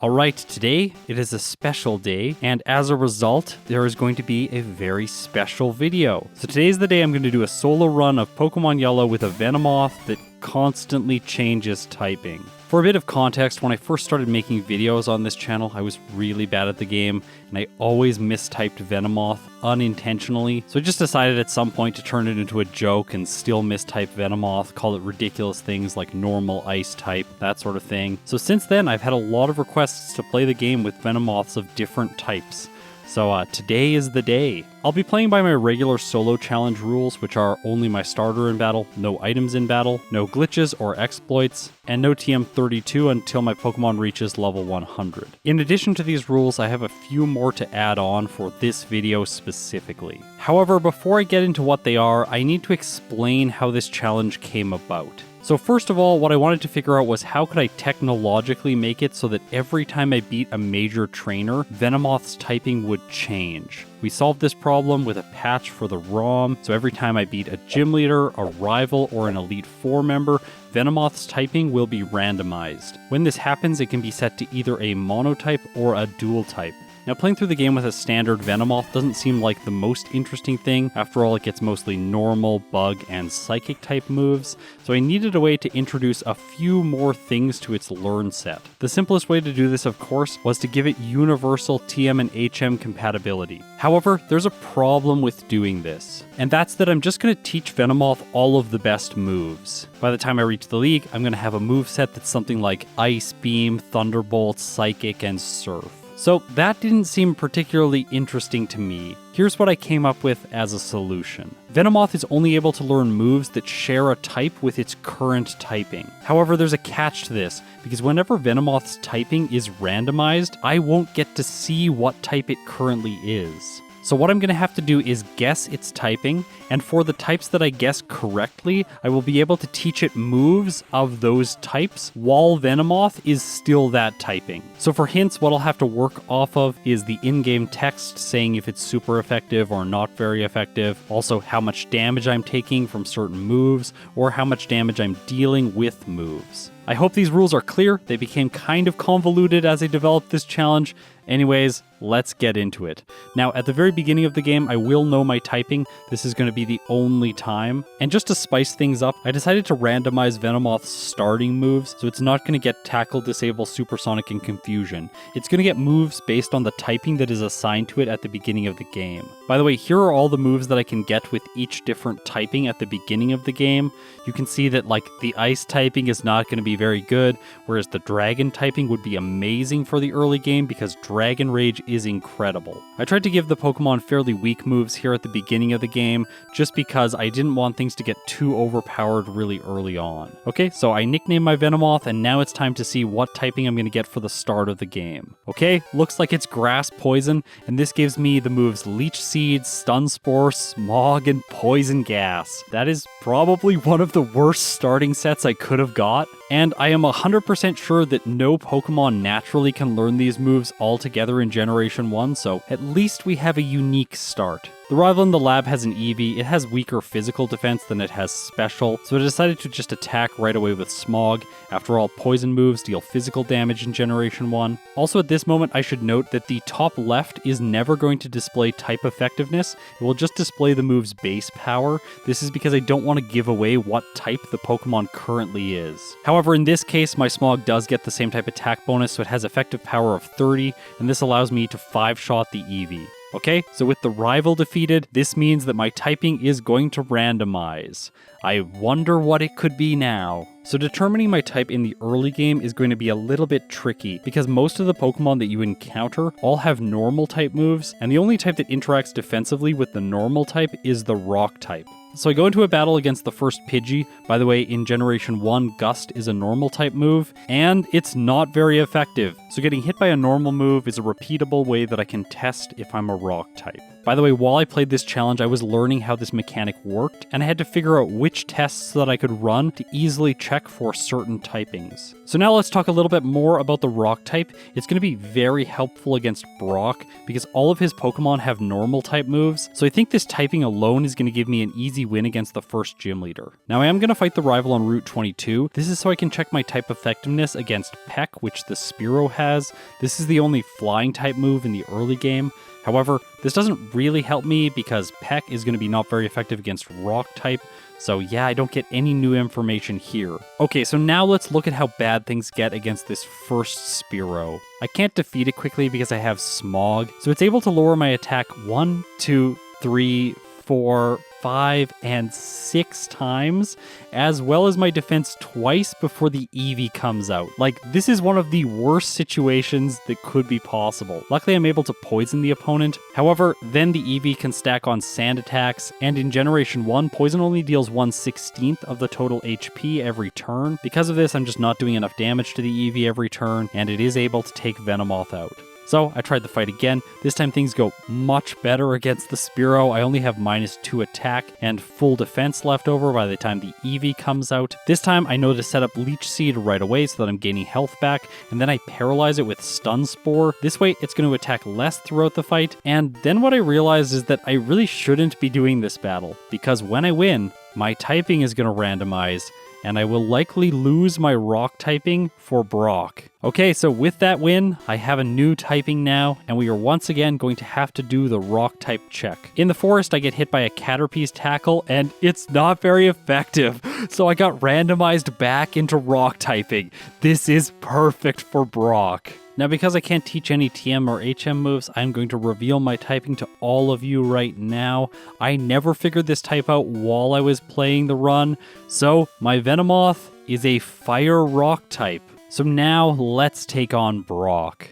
Alright, today it is a special day, and as a result, there is going to be a very special video. So today is the day I'm going to do a solo run of Pokemon Yellow with a Venomoth that constantly changes typing. For a bit of context, when I first started making videos on this channel, I was really bad at the game, and I always mistyped Venomoth unintentionally, so I just decided at some point to turn it into a joke and still mistype Venomoth, call it ridiculous things like normal ice type, that sort of thing. So since then, I've had a lot of requests to play the game with Venomoths of different types. So today is the day. I'll be playing by my regular solo challenge rules, which are only my starter in battle, no items in battle, no glitches or exploits, and no TM32 until my Pokemon reaches level 100. In addition to these rules, I have a few more to add on for this video specifically. However, before I get into what they are, I need to explain how this challenge came about. So first of all, what I wanted to figure out was how could I technologically make it so that every time I beat a major trainer, Venomoth's typing would change. We solved this problem with a patch for the ROM, so every time I beat a gym leader, a rival, or an Elite Four member, Venomoth's typing will be randomized. When this happens, it can be set to either a monotype or a dual type. Now, playing through the game with a standard Venomoth doesn't seem like the most interesting thing. After all, it gets mostly normal, bug, and psychic type moves, so I needed a way to introduce a few more things to its learn set. The simplest way to do this, of course, was to give it universal TM and HM compatibility. However, there's a problem with doing this, and that's that I'm just going to teach Venomoth all of the best moves. By the time I reach the league, I'm going to have a moveset that's something like Ice Beam, Thunderbolt, Psychic, and Surf. So that didn't seem particularly interesting to me. Here's what I came up with as a solution. Venomoth is only able to learn moves that share a type with its current typing. However, there's a catch to this, because whenever Venomoth's typing is randomized, I won't get to see what type it currently is. So what I'm going to have to do is guess its typing, and for the types that I guess correctly, I will be able to teach it moves of those types while Venomoth is still that typing. So for hints, what I'll have to work off of is the in-game text saying if it's super effective or not very effective, also how much damage I'm taking from certain moves, or how much damage I'm dealing with moves. I hope these rules are clear. They became kind of convoluted as I developed this challenge. Anyways, let's get into it. Now, at the very beginning of the game, I will know my typing. This is going to be the only time. And just to spice things up, I decided to randomize Venomoth's starting moves, so it's not going to get Tackle, Disable, Supersonic, and Confusion. It's going to get moves based on the typing that is assigned to it at the beginning of the game. By the way, here are all the moves that I can get with each different typing at the beginning of the game. You can see that, like, the Ice typing is not going to be very good, whereas the Dragon typing would be amazing for the early game because Dragon Rage is incredible. I tried to give the Pokemon fairly weak moves here at the beginning of the game, just because I didn't want things to get too overpowered really early on. Okay, so I nicknamed my Venomoth, and now it's time to see what typing I'm going to get for the start of the game. Okay, looks like it's Grass Poison, and this gives me the moves Leech Seed, Stun Spore, Smog, and Poison Gas. That is probably one of the worst starting sets I could have got, and I am 100% sure that no Pokemon naturally can learn these moves altogether in Generation 1, so at least we have a unique start. The rival in the lab has an Eevee. It has weaker physical defense than it has special, so I decided to just attack right away with Smog. After all, poison moves deal physical damage in Generation 1. Also at this moment, I should note that the top left is never going to display type effectiveness. It will just display the move's base power. This is because I don't want to give away what type the Pokemon currently is. However, in this case, my Smog does get the same type attack bonus, so it has effective power of 30, and this allows me to 5-shot the Eevee. Okay, so with the rival defeated, this means that my typing is going to randomize. I wonder what it could be now. So determining my type in the early game is going to be a little bit tricky, because most of the Pokemon that you encounter all have normal type moves, and the only type that interacts defensively with the normal type is the rock type. So I go into a battle against the first Pidgey. By the way, in Generation 1, Gust is a normal type move, and it's not very effective. So getting hit by a normal move is a repeatable way that I can test if I'm a rock type. By the way, while I played this challenge, I was learning how this mechanic worked, and I had to figure out which tests that I could run to easily check for certain typings. So now let's talk a little bit more about the rock type. It's going to be very helpful against Brock, because all of his Pokemon have normal type moves, so I think this typing alone is going to give me an easy win against the first gym leader. Now I am going to fight the rival on Route 22. This is so I can check my type effectiveness against Peck, which the Spearow has. This is the only flying type move in the early game. However, this doesn't really help me because Peck is going to be not very effective against rock type. So yeah, I don't get any new information here. Okay, so now let's look at how bad things get against this first Spearow. I can't defeat it quickly because I have Smog, so it's able to lower my attack 1, 2, 3, 4, 5, and 6 times, as well as my defense twice before the Eevee comes out. Like, this is one of the worst situations that could be possible. Luckily, I'm able to poison the opponent. However, then the Eevee can stack on sand attacks, and in Generation 1, poison only deals 1/16 of the total HP every turn. Because of this, I'm just not doing enough damage to the Eevee every turn, and it is able to take Venomoth out. So I tried the fight again. This time things go much better against the Spearow. I only have -2 attack and full defense left over by the time the Eevee comes out. This time I know to set up Leech Seed right away so that I'm gaining health back, and then I paralyze it with Stun Spore. This way it's going to attack less throughout the fight, and then what I realized is that I really shouldn't be doing this battle, because when I win, my typing is going to randomize, and I will likely lose my rock typing for Brock. Okay, so with that win, I have a new typing now, and we are once again going to have to do the rock type check. In the forest, I get hit by a Caterpie's tackle, and it's not very effective, so I got randomized back into rock typing. This is perfect for Brock. Now, because I can't teach any TM or HM moves, I'm going to reveal my typing to all of you right now. I never figured this type out while I was playing the run, so my Venomoth is a Fire Rock type. So now, let's take on Brock.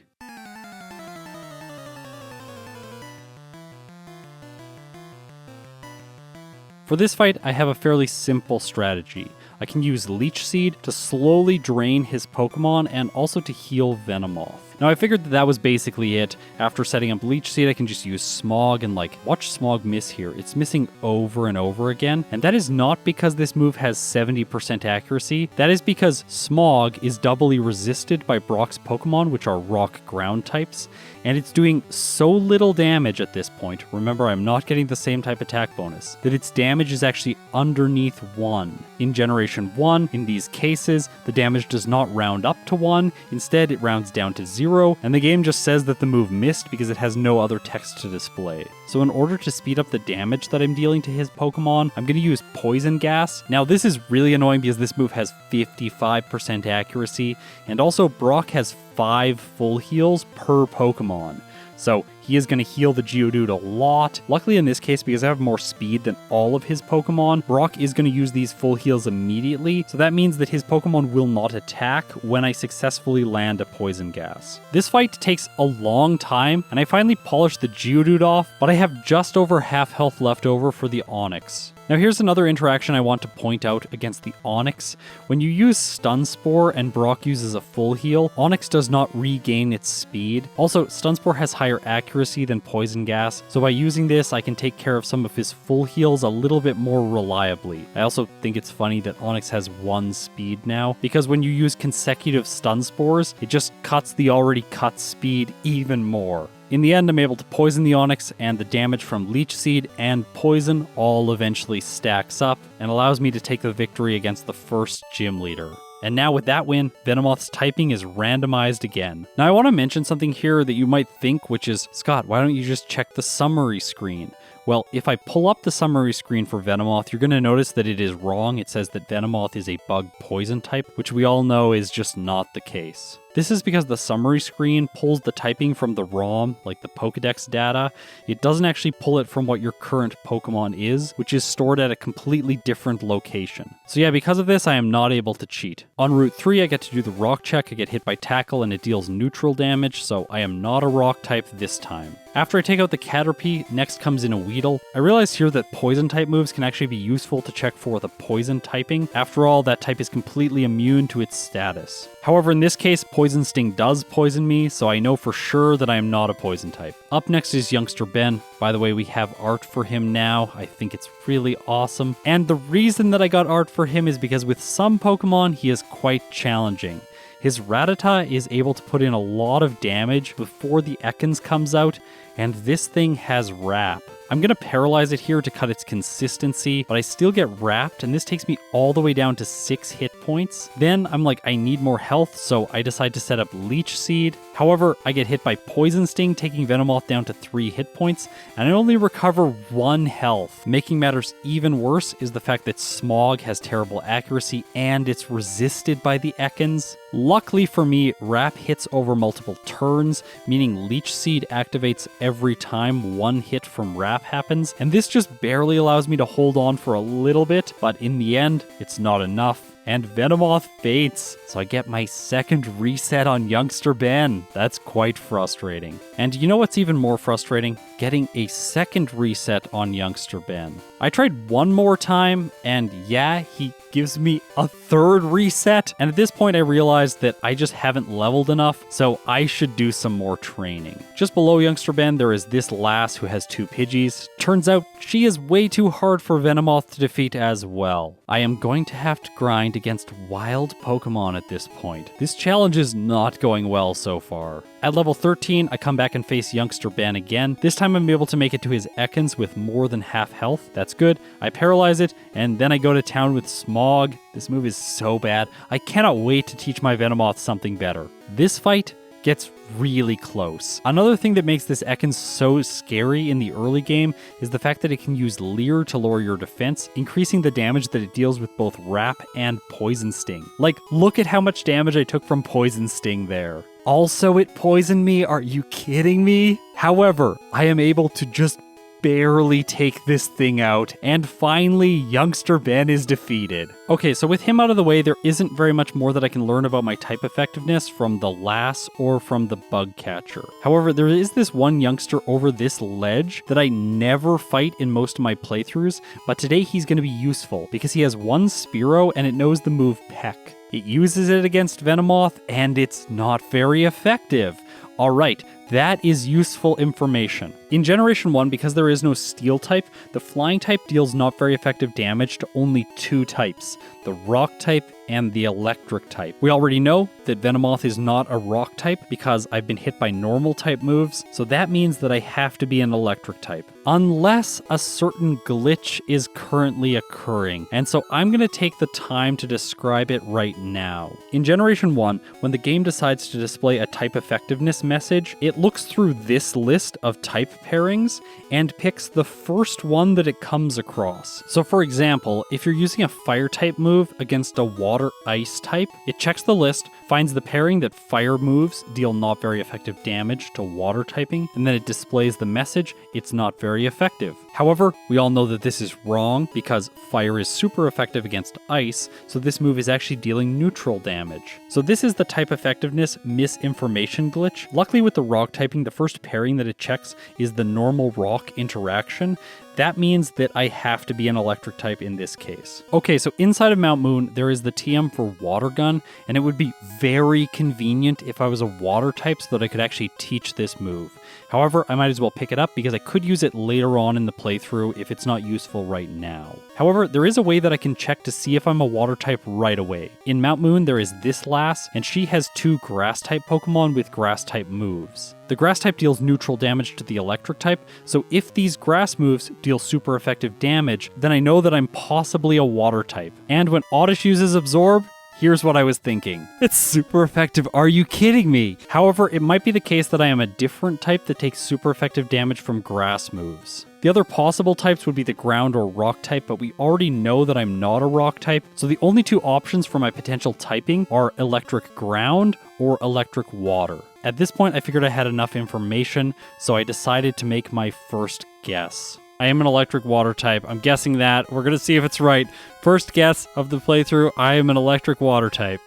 For this fight, I have a fairly simple strategy. I can use Leech Seed to slowly drain his Pokemon and also to heal Venomoth. Now I figured that was basically it. After setting up Leech Seed, I can just use Smog and watch Smog miss here. It's missing over and over again. And that is not because this move has 70% accuracy. That is because Smog is doubly resisted by Brock's Pokemon, which are rock ground types. And it's doing so little damage at this point, remember I'm not getting the same type attack bonus, that its damage is actually underneath 1. In Generation 1, in these cases, the damage does not round up to 1, instead it rounds down to 0, and the game just says that the move missed because it has no other text to display. So in order to speed up the damage that I'm dealing to his Pokemon, I'm going to use Poison Gas. Now this is really annoying because this move has 55% accuracy, and also Brock has 5 full heals per Pokemon. So he is going to heal the Geodude a lot. Luckily in this case, because I have more speed than all of his Pokemon, Brock is going to use these full heals immediately. So that means that his Pokemon will not attack when I successfully land a Poison Gas. This fight takes a long time, and I finally polished the Geodude off, but I have just over half health left over for the Onix. Now here's another interaction I want to point out against the Onix. When you use Stun Spore and Brock uses a full heal, Onix does not regain its speed. Also, Stun Spore has higher accuracy than Poison Gas, so by using this I can take care of some of his full heals a little bit more reliably. I also think it's funny that Onix has 1 speed now, because when you use consecutive Stun Spores, it just cuts the already cut speed even more. In the end, I'm able to poison the Onix, and the damage from Leech Seed and Poison all eventually stacks up and allows me to take the victory against the first gym leader. And now with that win, Venomoth's typing is randomized again. Now I want to mention something here that you might think, which is, Scott, why don't you just check the summary screen? Well, if I pull up the summary screen for Venomoth, you're going to notice that it is wrong. It says that Venomoth is a bug poison type, which we all know is just not the case. This is because the summary screen pulls the typing from the ROM, like the Pokedex data. It doesn't actually pull it from what your current Pokemon is, which is stored at a completely different location. So yeah, because of this, I am not able to cheat. On Route 3, I get to do the rock check. I get hit by Tackle and it deals neutral damage, so I am not a rock type this time. After I take out the Caterpie, next comes in a Weedle. I realize here that poison type moves can actually be useful to check for the poison typing. After all, that type is completely immune to its status. However, in this case, Poison Sting does poison me, so I know for sure that I am not a poison type. Up next is Youngster Ben. By the way, we have art for him now. I think it's really awesome. And the reason that I got art for him is because with some Pokemon, he is quite challenging. His Rattata is able to put in a lot of damage before the Ekans comes out, and this thing has Wrap. I'm going to paralyze it here to cut its consistency, but I still get wrapped, and this takes me all the way down to 6 hit points. Then I'm like, I need more health, so I decide to set up Leech Seed. However, I get hit by Poison Sting, taking Venomoth down to 3 hit points, and I only recover 1 health. Making matters even worse is the fact that Smog has terrible accuracy and it's resisted by the Ekans. Luckily for me, Wrap hits over multiple turns, meaning Leech Seed activates every time 1 hit from Wrap happens, and this just barely allows me to hold on for a little bit, but in the end, it's not enough. And Venomoth faints, so I get my second reset on Youngster Ben. That's quite frustrating. And you know what's even more frustrating? Getting a second reset on Youngster Ben. I tried one more time, and yeah, he gives me a third reset. And at this point, I realized that I just haven't leveled enough, so I should do some more training. Just below Youngster Ben, there is this lass who has 2 Pidgeys. Turns out she is way too hard for Venomoth to defeat as well. I am going to have to grind against wild Pokemon at this point. This challenge is not going well so far. At level 13, I come back and face Youngster Ben again. This time I'm able to make it to his Ekans with more than half health. That's good. I paralyze it, and then I go to town with Smog. This move is so bad. I cannot wait to teach my Venomoth something better. This fight gets really close. Another thing that makes this Ekans so scary in the early game is the fact that it can use Leer to lower your defense, increasing the damage that it deals with both Wrap and Poison Sting. Like, look at how much damage I took from Poison Sting there. Also, it poisoned me? Are you kidding me? However, I am able to just barely take this thing out, and finally, Youngster Ben is defeated. Okay, so with him out of the way, there isn't very much more that I can learn about my type effectiveness from the Lass or from the Bug Catcher. However, there is this one youngster over this ledge that I never fight in most of my playthroughs, but today he's going to be useful because he has 1 Spearow and it knows the move Peck. It uses it against Venomoth, and it's not very effective. Alright, that is useful information. In Generation 1, because there is no Steel type, the Flying type deals not very effective damage to only 2 types, the Rock type and the Electric type. We already know that Venomoth is not a Rock type because I've been hit by Normal type moves, so that means that I have to be an Electric type. Unless a certain glitch is currently occurring, and so I'm going to take the time to describe it right now. In Generation 1, when the game decides to display a type effectiveness message, it looks through this list of type pairings and picks the first one that it comes across. So for example, if you're using a Fire type move against a Water Ice type, it checks the list, finds the pairing that Fire moves deal not very effective damage to Water typing, and then it displays the message, it's not very effective. However, we all know that this is wrong because Fire is super effective against Ice, so this move is actually dealing neutral damage. So this is the type effectiveness misinformation glitch. Luckily with the Rock typing, the first pairing that it checks is the normal Rock interaction. That means that I have to be an Electric type in this case. Okay, so inside of Mount Moon, there is the TM for Water Gun, and it would be very convenient if I was a Water type so that I could actually teach this move. However, I might as well pick it up because I could use it later on in the playthrough if it's not useful right now. However, there is a way that I can check to see if I'm a Water type right away. In Mount Moon, there is this lass, and she has 2 Grass type Pokemon with Grass type moves. The Grass type deals neutral damage to the Electric type, so if these Grass moves deal super effective damage, then I know that I'm possibly a Water type. And when Oddish uses Absorb, here's what I was thinking. It's super effective, are you kidding me? However, it might be the case that I am a different type that takes super effective damage from Grass moves. The other possible types would be the Ground or Rock type, but we already know that I'm not a Rock type, so the only 2 options for my potential typing are Electric Ground or Electric Water. At this point, I figured I had enough information, so I decided to make my first guess. I am an Electric Water type. I'm guessing that. We're going to see if it's right. First guess of the playthrough, I am an Electric Water type.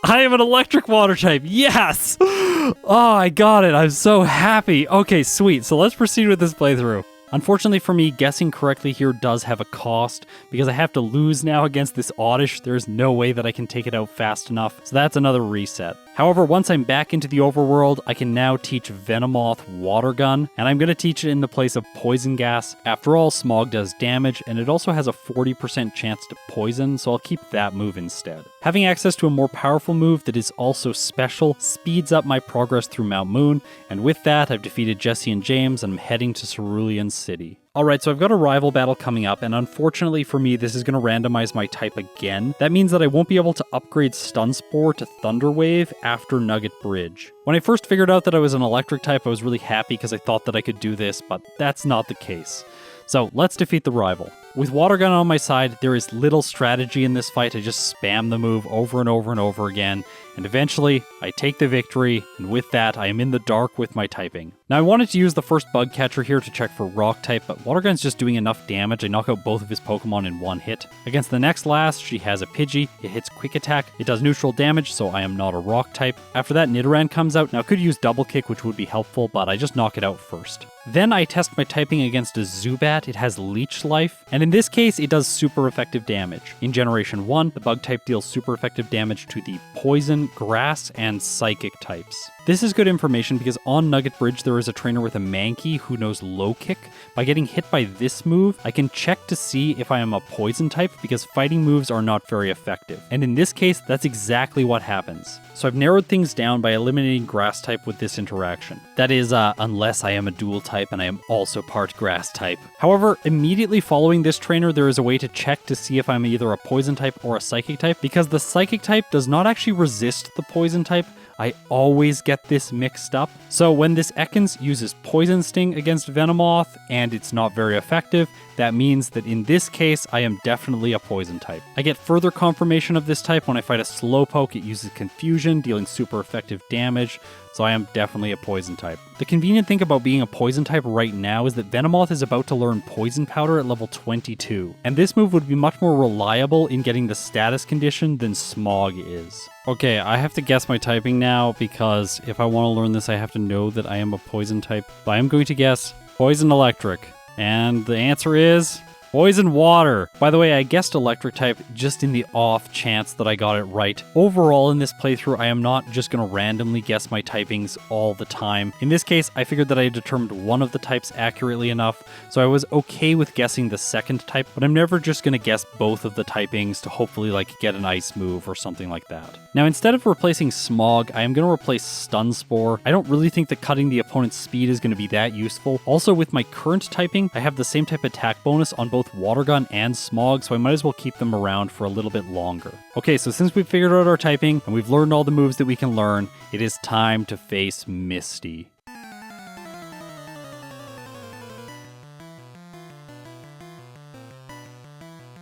I am an Electric Water type. Yes! Oh, I got it. I'm so happy. Okay, sweet. So let's proceed with this playthrough. Unfortunately for me, guessing correctly here does have a cost, because I have to lose now against this Oddish. There's no way that I can take it out fast enough, so that's another reset. However, once I'm back into the overworld, I can now teach Venomoth Water Gun, and I'm going to teach it in the place of Poison Gas. After all, Smog does damage, and it also has a 40% chance to poison, so I'll keep that move instead. Having access to a more powerful move that is also special speeds up my progress through Mount Moon, and with that, I've defeated Jesse and James, and I'm heading to Cerulean City. Alright, so I've got a rival battle coming up, and unfortunately for me, this is going to randomize my type again. That means that I won't be able to upgrade Stun Spore to Thunder Wave after Nugget Bridge. When I first figured out that I was an electric type, I was really happy because I thought that I could do this, but that's not the case. So let's defeat the rival. With Water Gun on my side, there is little strategy in this fight. I just spam the move over and over and over again, and eventually I take the victory, and with that I am in the dark with my typing. Now I wanted to use the first Bug Catcher here to check for Rock type, but Water Gun's just doing enough damage. I knock out both of his Pokemon in one hit. Against the next last, she has a Pidgey. It hits Quick Attack. It does neutral damage, so I am not a Rock type. After that, Nidoran comes out. Now I could use Double Kick, which would be helpful, but I just knock it out first. Then I test my typing against a Zubat. It has Leech Life, and in this case, it does super effective damage. In Generation 1, the Bug type deals super effective damage to the Poison, Grass, and Psychic types. This is good information because on Nugget Bridge there is a trainer with a Mankey who knows Low Kick. By getting hit by this move, I can check to see if I am a Poison type because fighting moves are not very effective. And in this case, that's exactly what happens. So I've narrowed things down by eliminating Grass type with this interaction. That is, unless I am a dual type and I am also part Grass type. However, immediately following this trainer, there is a way to check to see if I'm either a Poison type or a Psychic type, because the Psychic type does not actually resist the Poison type. I always get this mixed up. So when this Ekans uses Poison Sting against Venomoth and it's not very effective, that means that in this case, I am definitely a Poison type. I get further confirmation of this type when I fight a Slowpoke. It uses Confusion, dealing super effective damage, so I am definitely a Poison type. The convenient thing about being a Poison type right now is that Venomoth is about to learn Poison Powder at level 22, and this move would be much more reliable in getting the status condition than Smog is. Okay, I have to guess my typing now because if I want to learn this, I have to know that I am a Poison type. But I am going to guess Poison Electric. And the answer is Poison Water. By the way, I guessed electric type just in the off chance that I got it right. Overall in this playthrough, I am not just going to randomly guess my typings all the time. In this case, I figured that I had determined one of the types accurately enough, so I was okay with guessing the second type, but I'm never just going to guess both of the typings to hopefully get an ice move or something like that. Now, instead of replacing Smog, I am going to replace Stun Spore. I don't really think that cutting the opponent's speed is going to be that useful. Also, with my current typing, I have the same type attack bonus on both Water Gun and Smog, so I might as well keep them around for a little bit longer. Okay, so since we've figured out our typing and we've learned all the moves that we can learn, it is time to face Misty.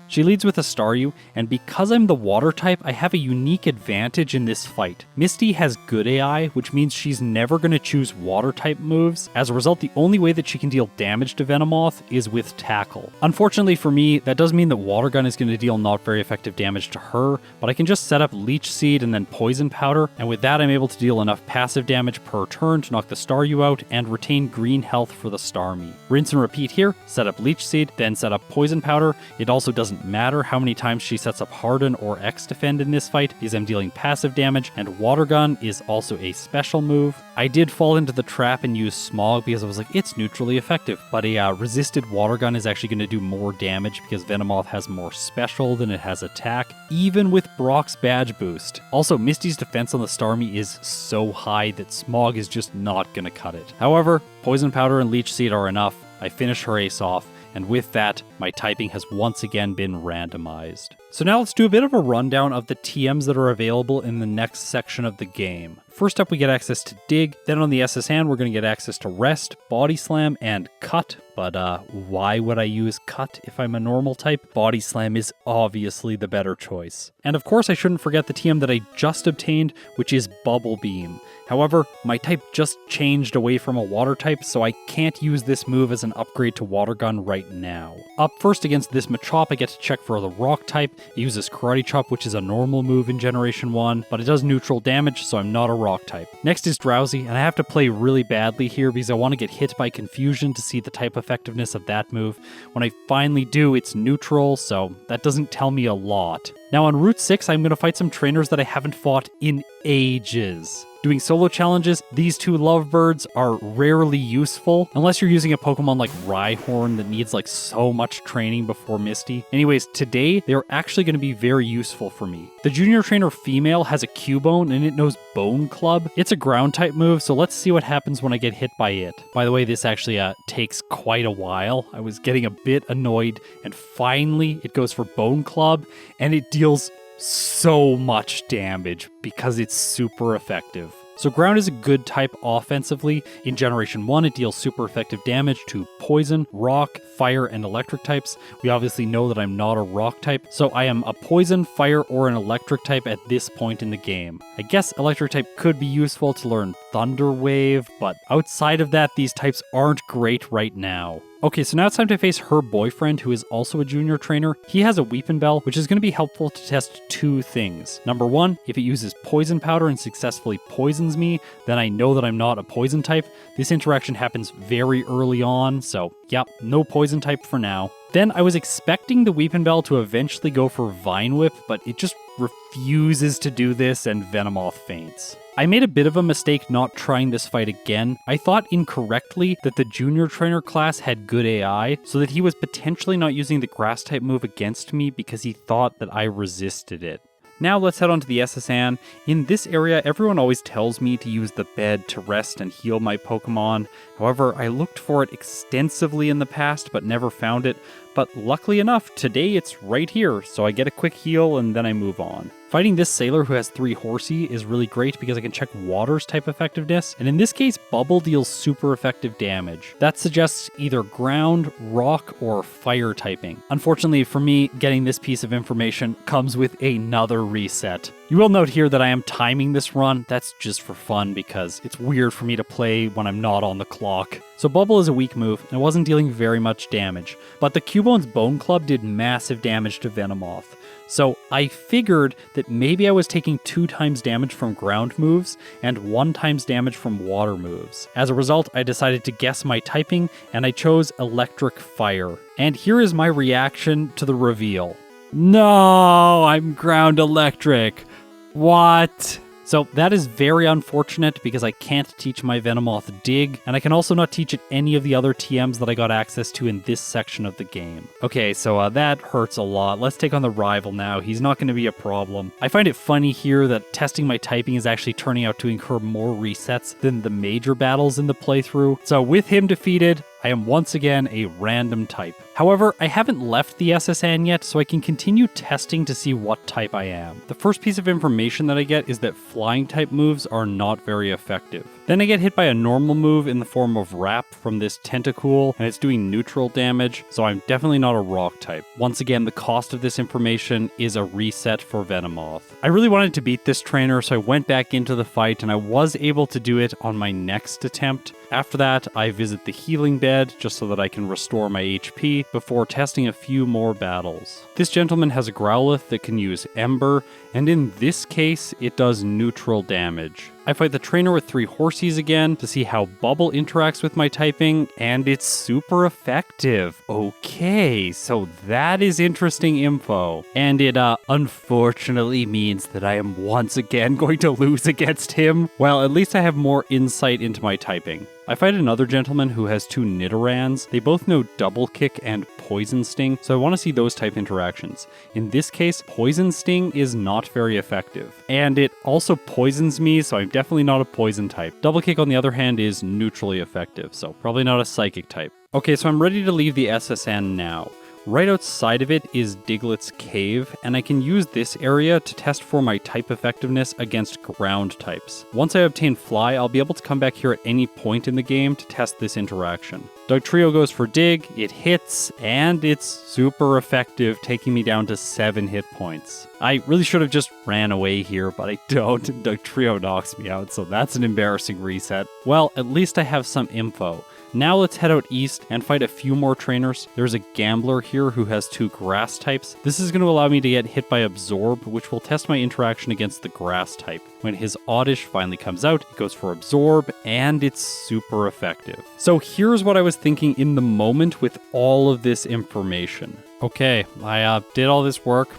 She leads with a Staryu, and because I'm the water type, I have a unique advantage in this fight. Misty has good AI, which means she's never going to choose water type moves. As a result, the only way that she can deal damage to Venomoth is with Tackle. Unfortunately for me, that does mean that Water Gun is going to deal not very effective damage to her, but I can just set up Leech Seed and then Poison Powder, and with that I'm able to deal enough passive damage per turn to knock the Staryu out and retain green health for the Starmie. Rinse and repeat here, set up Leech Seed, then set up Poison Powder. It also doesn't matter how many times she sets up Harden or X Defend in this fight, because I'm dealing passive damage, and Water Gun is also a special move. I did fall into the trap and use Smog because I was like, it's neutrally effective, but a resisted Water Gun is actually going to do more damage because Venomoth has more special than it has attack, even with Brock's badge boost. Also, Misty's defense on the Starmie is so high that Smog is just not going to cut it. However, Poison Powder and Leech Seed are enough. I finish her ace off, and with that, my typing has once again been randomized. So now let's do a bit of a rundown of the TMs that are available in the next section of the game. First up, we get access to Dig. Then on the SS hand, we're going to get access to Rest, Body Slam, and Cut. But why would I use Cut if I'm a normal type? Body Slam is obviously the better choice. And of course, I shouldn't forget the TM that I just obtained, which is Bubble Beam. However, my type just changed away from a water type, so I can't use this move as an upgrade to Water Gun right now. Up first against this Machop, I get to check for the rock type. It uses Karate Chop, which is a normal move in Generation 1, but it does neutral damage, so I'm not a rock type. Next is Drowsy, and I have to play really badly here because I want to get hit by Confusion to see the type effectiveness of that move. When I finally do, it's neutral, so that doesn't tell me a lot. Now on Route 6, I'm going to fight some trainers that I haven't fought in ages. Doing solo challenges, these two lovebirds are rarely useful, unless you're using a Pokemon like Rhyhorn that needs like so much training before Misty. Anyways, today they're actually going to be very useful for me. The junior trainer female has a Cubone and it knows Bone Club. It's a ground type move, so let's see what happens when I get hit by it. By the way, this actually takes quite a while. I was getting a bit annoyed, and finally it goes for Bone Club, and it deals so much damage because it's super effective. So ground is a good type offensively. In Generation 1, it deals super effective damage to poison, rock, fire, and electric types. We obviously know that I'm not a rock type, so I am a poison, fire, or an electric type at this point in the game. I guess electric type could be useful to learn Thunder Wave, but outside of that, these types aren't great right now. Okay, so now it's time to face her boyfriend, who is also a junior trainer. He has a Weepin' Bell, which is going to be helpful to test two things. Number one, if it uses poison powder and successfully poisons me, then I know that I'm not a poison type. This interaction happens very early on, so yep, no poison type for now. Then I was expecting the Weepin' Bell to eventually go for Vine Whip, but it just refuses to do this and Venomoth faints. I made a bit of a mistake not trying this fight again. I thought incorrectly that the junior trainer class had good AI, so that he was potentially not using the grass type move against me because he thought that I resisted it. Now let's head on to the SSN. In this area, everyone always tells me to use the bed to rest and heal my Pokemon. However, I looked for it extensively in the past, but never found it. But luckily enough, today it's right here, so I get a quick heal and then I move on. Fighting this Sailor who has 3 Horsey is really great because I can check Water's type effectiveness, and in this case, Bubble deals super effective damage. That suggests either ground, rock, or fire typing. Unfortunately for me, getting this piece of information comes with another reset. You will note here that I am timing this run. That's just for fun because it's weird for me to play when I'm not on the clock. So Bubble is a weak move, and it wasn't dealing very much damage, but the Cubone's Bone Club did massive damage to Venomoth. So I figured that maybe I was taking 2 times damage from ground moves and 1 times damage from water moves. As a result, I decided to guess my typing, and I chose Electric Fire. And here is my reaction to the reveal. No, I'm ground electric. What? So that is very unfortunate because I can't teach my Venomoth Dig, and I can also not teach it any of the other TMs that I got access to in this section of the game. Okay, so that hurts a lot. Let's take on the rival now. He's not going to be a problem. I find it funny here that testing my typing is actually turning out to incur more resets than the major battles in the playthrough. So with him defeated, I am once again a random type. However, I haven't left the SSN yet, so I can continue testing to see what type I am. The first piece of information that I get is that flying type moves are not very effective. Then I get hit by a normal move in the form of Wrap from this Tentacool, and it's doing neutral damage, so I'm definitely not a rock type. Once again, the cost of this information is a reset for Venomoth. I really wanted to beat this trainer, so I went back into the fight, and I was able to do it on my next attempt. After that, I visit the healing bed just so that I can restore my HP before testing a few more battles. This gentleman has a Growlithe that can use Ember, and in this case, it does neutral damage. I fight the trainer with 3 Horsies again to see how Bubble interacts with my typing, and it's super effective. Okay, so that is interesting info. And it unfortunately means that I am once again going to lose against him. Well, at least I have more insight into my typing. I fight another gentleman who has 2 Nidorans. They both know Double Kick and Poison Sting, so I want to see those type interactions. In this case, Poison Sting is not very effective. And it also poisons me, so I'm definitely not a poison type. Double Kick, on the other hand, is neutrally effective, so probably not a psychic type. Okay, so I'm ready to leave the SSN now. Right outside of it is Diglett's Cave, and I can use this area to test for my type effectiveness against ground types. Once I obtain Fly, I'll be able to come back here at any point in the game to test this interaction. Dugtrio goes for Dig, it hits, and it's super effective, taking me down to 7 hit points. I really should have just ran away here, but I don't. Dugtrio knocks me out, so that's an embarrassing reset. Well, at least I have some info. Now let's head out east and fight a few more trainers. There's a Gambler here who has 2 grass types. This is going to allow me to get hit by Absorb, which will test my interaction against the grass type. When his Oddish finally comes out, it goes for Absorb, and it's super effective. So here's what I was thinking in the moment with all of this information. Okay, I did all this work,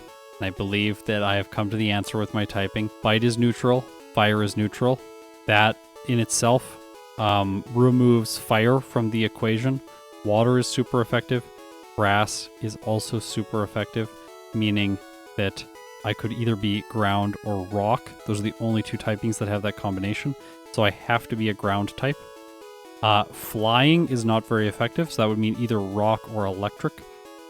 and I believe that I have come to the answer with my typing. Bite is neutral, Fire is neutral, That in itself removes fire from the equation. Water is super effective. Grass is also super effective, meaning that I could either be ground or rock. Those are the only two typings that have that combination. So I have to be a ground type. Flying is not very effective, so that would mean either rock or electric.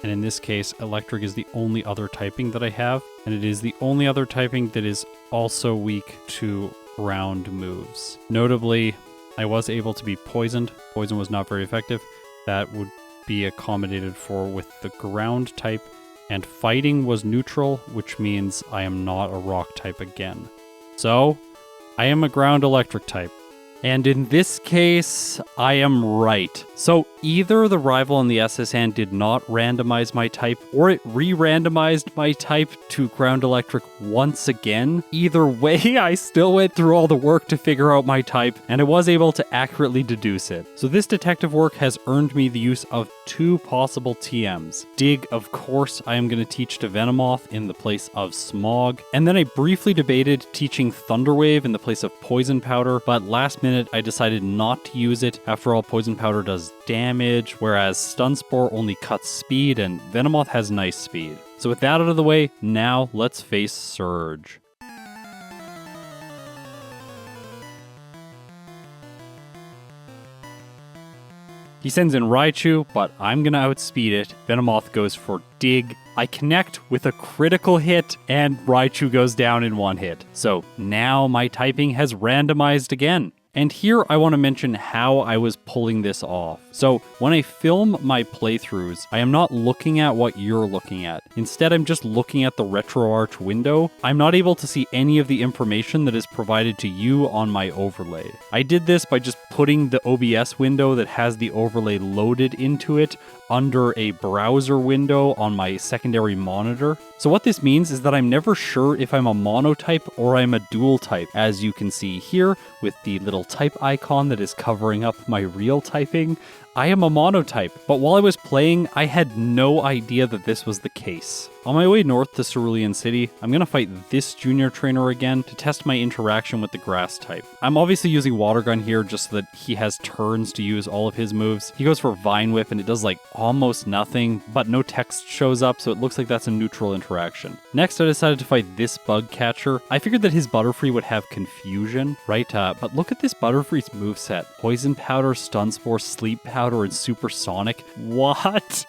And in this case, electric is the only other typing that I have. And it is the only other typing that is also weak to ground moves. Notably, I was able to be poisoned. Poison was not very effective. That would be accommodated for with the ground type. And fighting was neutral, which means I am not a rock type again. So, I am a ground electric type. And in this case, I am right. So either the rival and the SSN did not randomize my type, or it re-randomized my type to ground electric once again. Either way, I still went through all the work to figure out my type, and I was able to accurately deduce it. So this detective work has earned me the use of 2 possible TMs. Dig, of course, I am going to teach to Venomoth in the place of Smog, and then I briefly debated teaching Thunderwave in the place of Poison Powder, but last minute I decided not to use it. After all, Poison Powder does damage, whereas Stun Spore only cuts speed, and Venomoth has nice speed. So with that out of the way, now let's face Surge. He sends in Raichu, but I'm gonna outspeed it. Venomoth goes for Dig. I connect with a critical hit, and Raichu goes down in 1 hit. So now my typing has randomized again. And here I want to mention how I was pulling this off. So when I film my playthroughs, I am not looking at what you're looking at. Instead, I'm just looking at the RetroArch window. I'm not able to see any of the information that is provided to you on my overlay. I did this by just putting the OBS window that has the overlay loaded into it under a browser window on my secondary monitor. So what this means is that I'm never sure if I'm a monotype or I'm a dual type, as you can see here with the little type icon that is covering up my real typing. I am a monotype, but while I was playing, I had no idea that this was the case. On my way north to Cerulean City, I'm going to fight this junior trainer again to test my interaction with the grass type. I'm obviously using Water Gun here just so that he has turns to use all of his moves. He goes for Vine Whip and it does like almost nothing, but no text shows up, so it looks like that's a neutral interaction. Next, I decided to fight this bug catcher. I figured that his Butterfree would have confusion, right? But look at this Butterfree's moveset. Poison Powder, Stun Spore, Sleep Powder, and Supersonic. What?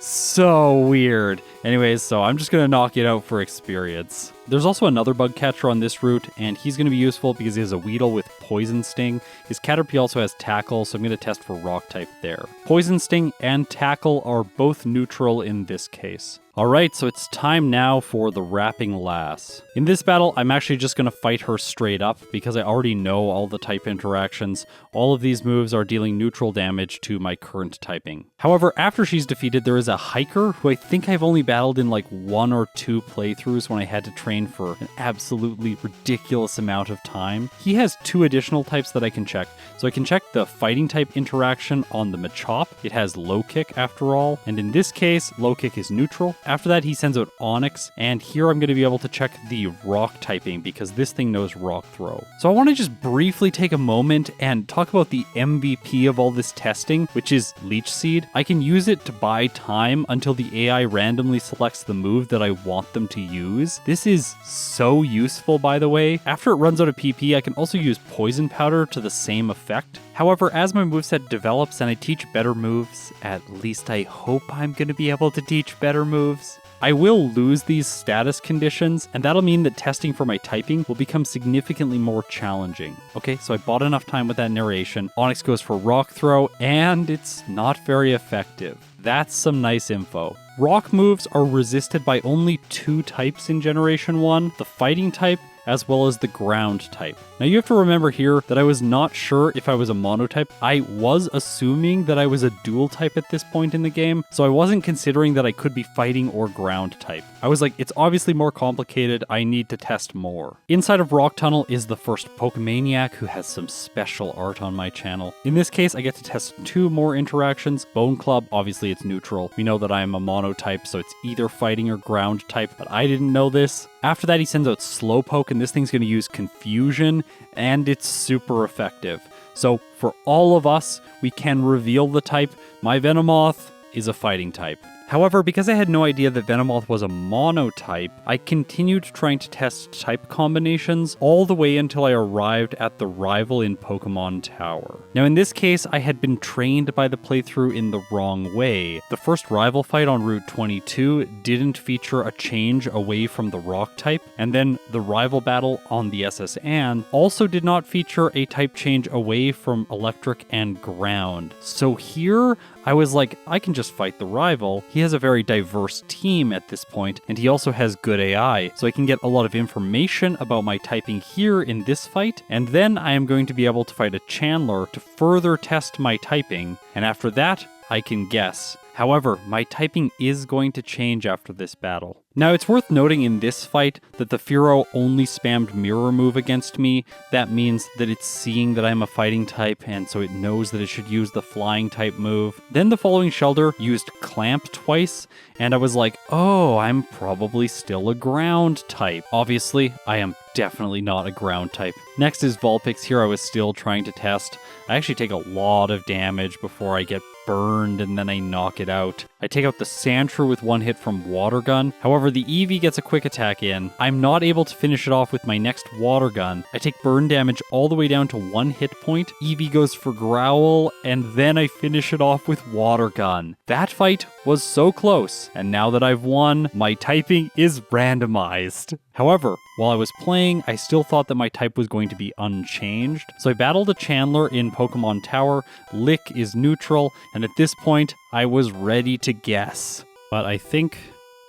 So weird. Anyways, so I'm just going to knock it out for experience. There's also another bug catcher on this route, and he's going to be useful because he has a Weedle with Poison Sting. His Caterpie also has Tackle, so I'm going to test for Rock type there. Poison Sting and Tackle are both neutral in this case. Alright, so it's time now for the Wrapping Lass. In this battle, I'm actually just going to fight her straight up because I already know all the type interactions. All of these moves are dealing neutral damage to my current typing. However, after she's defeated, there is a Hiker who I think I've only battled in like 1 or 2 playthroughs when I had to train for an absolutely ridiculous amount of time. He has 2 additional types that I can check. So I can check the fighting type interaction on the Machop. It has Low Kick after all, and in this case, Low Kick is neutral. After that, he sends out Onyx, and here I'm going to be able to check the rock typing because this thing knows Rock Throw. So I want to just briefly take a moment and talk about the MVP of all this testing, which is Leech Seed. I can use it to buy time until the AI randomly selects the move that I want them to use. This is so useful, by the way. After it runs out of PP, I can also use Poison Powder to the same effect. However, as my moveset develops and I teach better moves, at least I hope I'm going to be able to teach better moves, I will lose these status conditions, and that'll mean that testing for my typing will become significantly more challenging. Okay, so I bought enough time with that narration. Onyx goes for Rock Throw, and it's not very effective. That's some nice info. Rock moves are resisted by only 2 types in Generation 1, the Fighting type as well as the ground type. Now you have to remember here that I was not sure if I was a monotype. I was assuming that I was a dual type at this point in the game, so I wasn't considering that I could be fighting or ground type. I was like, it's obviously more complicated, I need to test more. Inside of Rock Tunnel is the first Pokemaniac who has some special art on my channel. In this case, I get to test 2 more interactions. Bone Club, obviously it's neutral. We know that I am a monotype, so it's either fighting or ground type, but I didn't know this. After that, he sends out Slowpoke in and this thing's going to use Confusion, and it's super effective. So for all of us, we can reveal the type. My Venomoth is a fighting type. However, because I had no idea that Venomoth was a monotype, I continued trying to test type combinations all the way until I arrived at the rival in Pokemon Tower. Now in this case, I had been trained by the playthrough in the wrong way. The first rival fight on Route 22 didn't feature a change away from the rock type, and then the rival battle on the SS Anne also did not feature a type change away from electric and ground. So here, I was like, I can just fight the rival. He has a very diverse team at this point, and he also has good AI, so I can get a lot of information about my typing here in this fight, and then I am going to be able to fight a Chandler to further test my typing, and after that, I can guess. However, my typing is going to change after this battle. Now, it's worth noting in this fight that the Fearow only spammed Mirror Move against me. That means that it's seeing that I'm a fighting type, and so it knows that it should use the flying type move. Then the following Shelter used Clamp twice, and I was like, oh, I'm probably still a ground type. Obviously, I am definitely not a ground type. Next is Vulpix. Here I was still trying to test. I actually take a lot of damage before I get burned and then I knock it out. I take out the Sandshrew with one hit from Water Gun. However, the Eevee gets a quick attack in. I'm not able to finish it off with my next Water Gun. I take burn damage all the way down to 1 hit point. Eevee goes for Growl, and then I finish it off with Water Gun. That fight was so close, and now that I've won, my typing is randomized. However, while I was playing, I still thought that my type was going to be unchanged, so I battled a Chandler in Pokemon Tower. Lick is neutral, and at this point, I was ready to guess. But I think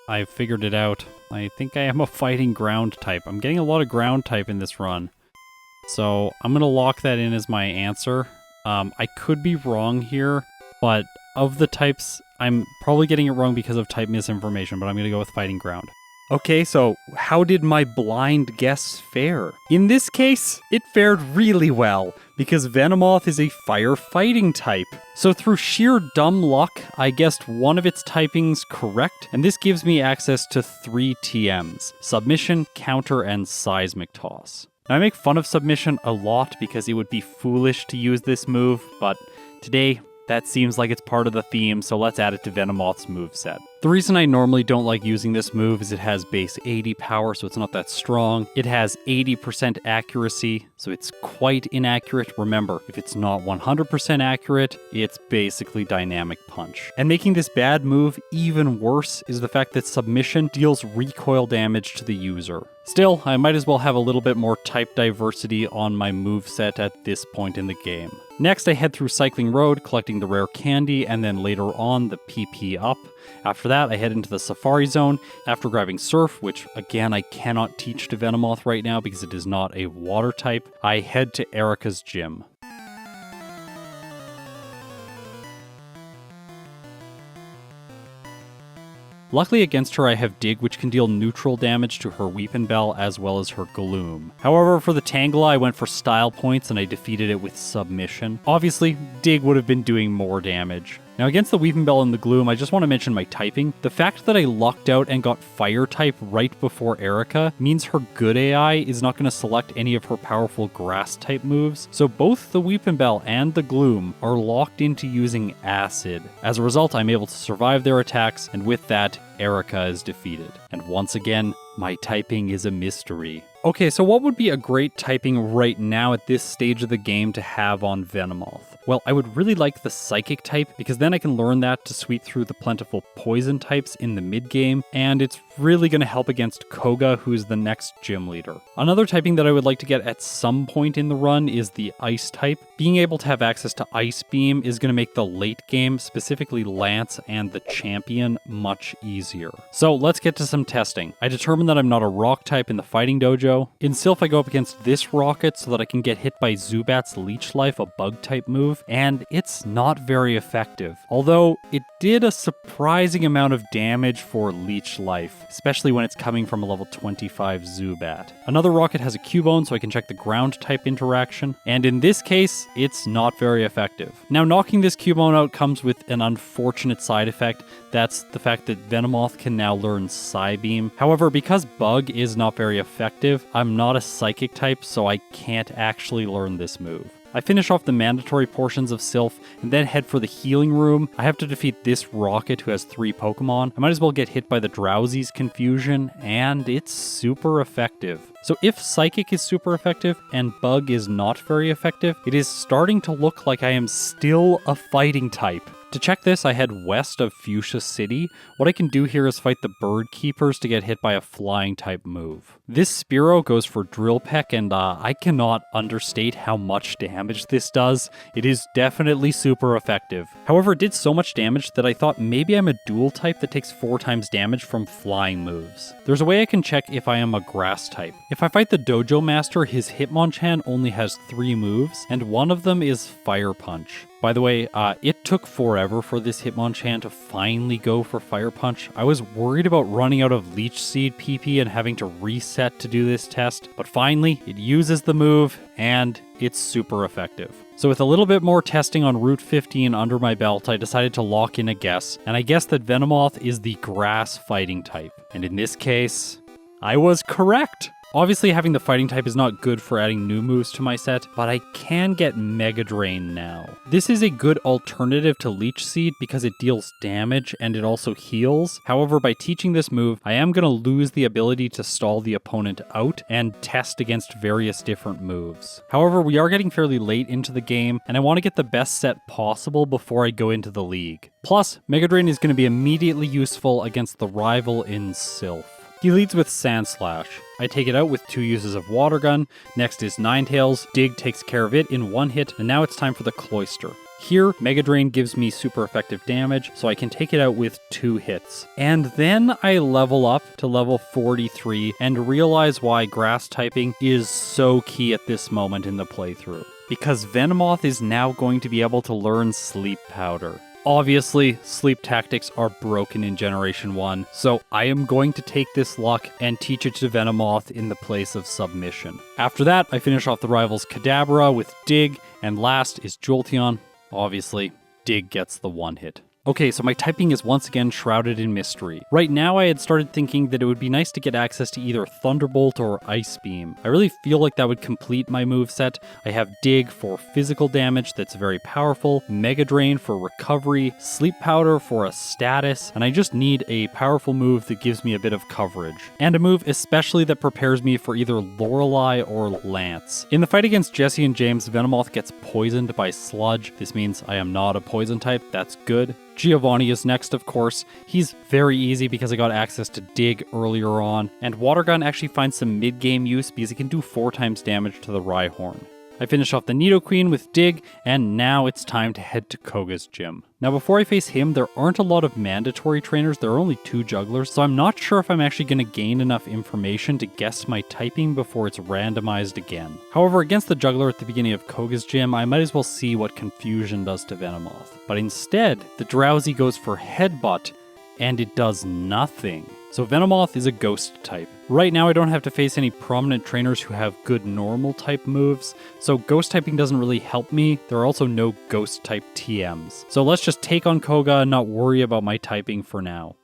I figured it out. I think I am a fighting ground type. I'm getting a lot of ground type in this run. So I'm going to lock that in as my answer. I could be wrong here, but of the types, I'm probably getting it wrong because of type misinformation, but I'm going to go with fighting ground. Okay, so how did my blind guess fare? In this case, it fared really well, because Venomoth is a fire-fighting type. So through sheer dumb luck, I guessed one of its typings correct, and this gives me access to 3 TMs: Submission, Counter, and Seismic Toss. Now I make fun of Submission a lot because it would be foolish to use this move, but today, that seems like it's part of the theme, so let's add it to Venomoth's moveset. The reason I normally don't like using this move is it has base 80 power, so it's not that strong. It has 80% accuracy, so it's quite inaccurate. Remember, if it's not 100% accurate, it's basically Dynamic Punch. And making this bad move even worse is the fact that Submission deals recoil damage to the user. Still, I might as well have a little bit more type diversity on my moveset at this point in the game. Next, I head through Cycling Road, collecting the rare candy, and then later on, the PP up. After that, I head into the Safari Zone. After grabbing Surf, which again I cannot teach to Venomoth right now because it is not a water type, I head to Erica's gym. Luckily against her I have Dig, which can deal neutral damage to her Weepinbell as well as her Gloom. However, for the Tangela I went for style points and I defeated it with Submission. Obviously, Dig would have been doing more damage. Now against the Weepinbell and the Gloom, I just want to mention my typing. The fact that I lucked out and got Fire type right before Erica means her good AI is not going to select any of her powerful Grass type moves, so both the Weepinbell and the Gloom are locked into using Acid. As a result, I'm able to survive their attacks, and with that, Erica is defeated. And once again, my typing is a mystery. Okay, so what would be a great typing right now at this stage of the game to have on Venomoth? Well, I would really like the Psychic type, because then I can learn that to sweep through the plentiful Poison types in the mid-game, and it's really going to help against Koga, who's the next gym leader. Another typing that I would like to get at some point in the run is the Ice type. Being able to have access to Ice Beam is going to make the late game, specifically Lance and the Champion, much easier. So let's get to some testing. I determined that I'm not a Rock type in the Fighting Dojo. In Sylph, I go up against this Rocket so that I can get hit by Zubat's Leech Life, a Bug type move, and it's not very effective. Although, it did a surprising amount of damage for Leech Life, especially when it's coming from a level 25 Zubat. Another Rocket has a Cubone, so I can check the Ground type interaction, and in this case, it's not very effective. Now, knocking this Cubone out comes with an unfortunate side effect. That's the fact that Venomoth can now learn Psybeam. However, because Bug is not very effective, effective. I'm not a psychic type, so I can't actually learn this move. I finish off the mandatory portions of Sylph and then head for the healing room. I have to defeat this Rocket who has 3 Pokemon. I might as well get hit by the Drowsy's Confusion, and it's super effective. So if Psychic is super effective and Bug is not very effective, it is starting to look like I am still a fighting type. To check this, I head west of Fuchsia City. What I can do here is fight the Bird Keepers to get hit by a flying type move. This Spearow goes for Drill Peck, and I cannot understate how much damage this does. It is definitely super effective. However, it did so much damage that I thought maybe I'm a dual type that takes 4 times damage from flying moves. There's a way I can check if I am a grass type. If I fight the Dojo Master, his Hitmonchan only has 3 moves, and one of them is Fire Punch. By the way, it took forever for this Hitmonchan to finally go for Fire Punch. I was worried about running out of Leech Seed PP and having to reset to do this test, but finally, it uses the move, and it's super effective. So with a little bit more testing on Route 15 under my belt, I decided to lock in a guess, and I guessed that Venomoth is the grass fighting type. And in this case, I was correct! Obviously, having the fighting type is not good for adding new moves to my set, but I can get Mega Drain now. This is a good alternative to Leech Seed because it deals damage and it also heals. However, by teaching this move, I am going to lose the ability to stall the opponent out and test against various different moves. However, we are getting fairly late into the game, and I want to get the best set possible before I go into the league. Plus, Mega Drain is going to be immediately useful against the rival in Sylph. He leads with Sand Slash. I take it out with 2 uses of Water Gun. Next is Ninetales. Dig takes care of it in 1 hit, and now it's time for the Cloyster. Here, Mega Drain gives me super effective damage, so I can take it out with 2 hits. And then I level up to level 43 and realize why grass typing is so key at this moment in the playthrough. Because Venomoth is now going to be able to learn Sleep Powder. Obviously, sleep tactics are broken in Generation 1, so I am going to take this luck and teach it to Venomoth in the place of submission. After that, I finish off the rival's Kadabra with Dig, and last is Jolteon. Obviously, Dig gets the 1 hit. Okay, so my typing is once again shrouded in mystery. Right now I had started thinking that it would be nice to get access to either Thunderbolt or Ice Beam. I really feel like that would complete my moveset. I have Dig for physical damage that's very powerful, Mega Drain for recovery, Sleep Powder for a status, and I just need a powerful move that gives me a bit of coverage. And a move especially that prepares me for either Lorelei or Lance. In the fight against Jesse and James, Venomoth gets poisoned by Sludge. This means I am not a poison type, that's good. Giovanni is next, of course. He's very easy because I got access to Dig earlier on, and Water Gun actually finds some mid-game use because it can do 4 times damage to the Rhyhorn. I finish off the Nidoqueen with Dig, and now it's time to head to Koga's gym. Now before I face him, there aren't a lot of mandatory trainers, there are only 2 jugglers, so I'm not sure if I'm actually going to gain enough information to guess my typing before it's randomized again. However, against the juggler at the beginning of Koga's gym, I might as well see what Confusion does to Venomoth. But instead, the Drowsy goes for Headbutt, and it does nothing. So Venomoth is a ghost type. Right now I don't have to face any prominent trainers who have good normal type moves, so ghost typing doesn't really help me. There are also no ghost type TMs. So let's just take on Koga and not worry about my typing for now.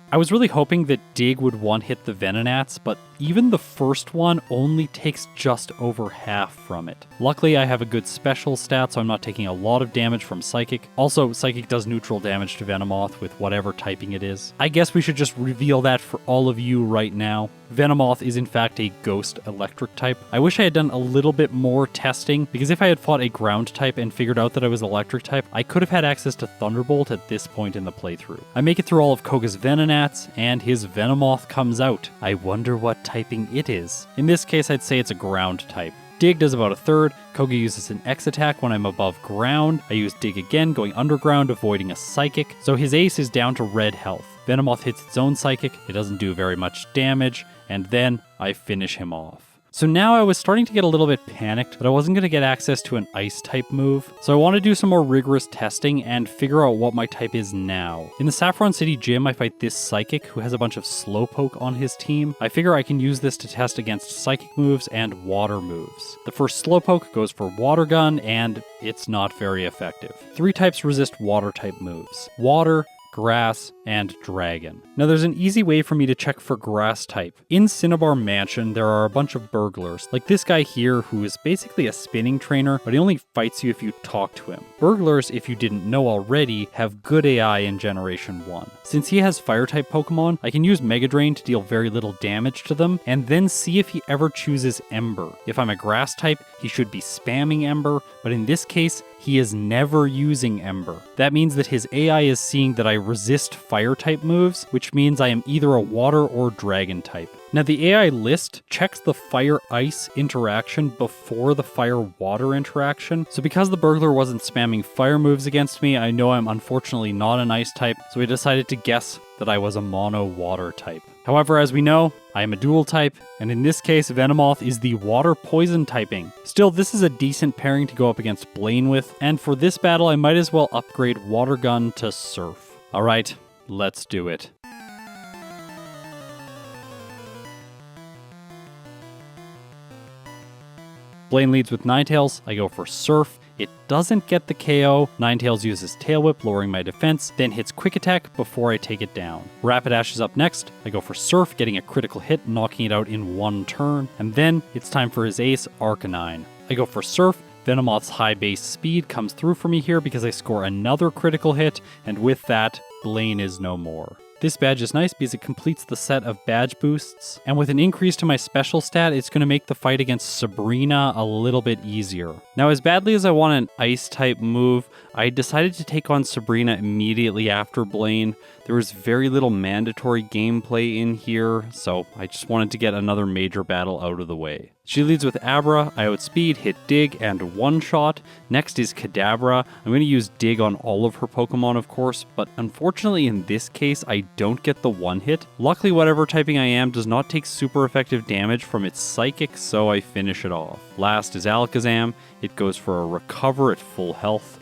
I was really hoping that Dig would one-hit the Venonats, but even the first one only takes just over half from it. Luckily, I have a good special stat, so I'm not taking a lot of damage from Psychic. Also, Psychic does neutral damage to Venomoth with whatever typing it is. I guess we should just reveal that for all of you right now. Venomoth is in fact a ghost electric type. I wish I had done a little bit more testing, because if I had fought a ground type and figured out that I was electric type, I could have had access to Thunderbolt at this point in the playthrough. I make it through all of Koga's Venonats, and his Venomoth comes out. I wonder what typing it is. In this case, I'd say it's a ground type. Dig does about a third. Koga uses an X attack when I'm above ground. I use Dig again, going underground, avoiding a Psychic. So his ace is down to red health. Venomoth hits its own Psychic. It doesn't do very much damage. And then I finish him off. So now I was starting to get a little bit panicked that I wasn't going to get access to an ice type move. So I want to do some more rigorous testing and figure out what my type is now. In the Saffron City gym, I fight this Psychic who has a bunch of Slowpoke on his team. I figure I can use this to test against Psychic moves and Water moves. The first Slowpoke goes for Water Gun, and it's not very effective. 3 types resist Water type moves: Water, grass, and dragon. Now there's an easy way for me to check for grass type. In Cinnabar Mansion, there are a bunch of burglars, like this guy here who is basically a spinning trainer, but he only fights you if you talk to him. Burglars, if you didn't know already, have good AI in Generation 1. Since he has fire type Pokemon, I can use Mega Drain to deal very little damage to them, and then see if he ever chooses Ember. If I'm a grass type, he should be spamming Ember, but in this case, he is never using Ember. That means that his AI is seeing that I resist fire type moves, which means I am either a water or dragon type. Now the AI list checks the fire-ice interaction before the fire-water interaction, so because the burglar wasn't spamming fire moves against me, I know I'm unfortunately not an ice type, so I decided to guess that I was a mono water type. However, as we know, I am a dual type, and in this case, Venomoth is the water poison typing. Still, this is a decent pairing to go up against Blaine with, and for this battle, I might as well upgrade Water Gun to Surf. Alright, let's do it. Blaine leads with Ninetales, I go for Surf. It doesn't get the KO. Ninetales uses Tail Whip, lowering my defense, then hits Quick Attack before I take it down. Rapidash is up next. I go for Surf, getting a critical hit, knocking it out in one turn. And then it's time for his ace, Arcanine. I go for Surf. Venomoth's high base speed comes through for me here because I score another critical hit, and with that, Blaine is no more. This badge is nice because it completes the set of badge boosts, and with an increase to my special stat, it's going to make the fight against Sabrina a little bit easier. Now, as badly as I want an ice type move, I decided to take on Sabrina immediately after Blaine. There was very little mandatory gameplay in here, so I just wanted to get another major battle out of the way. She leads with Abra, I outspeed, hit Dig, and one-shot. Next is Kadabra. I'm going to use Dig on all of her Pokemon, of course, but unfortunately in this case, I don't get the one-hit. Luckily, whatever typing I am does not take super effective damage from its Psychic, so I finish it off. Last is Alakazam. It goes for a Recover at full health.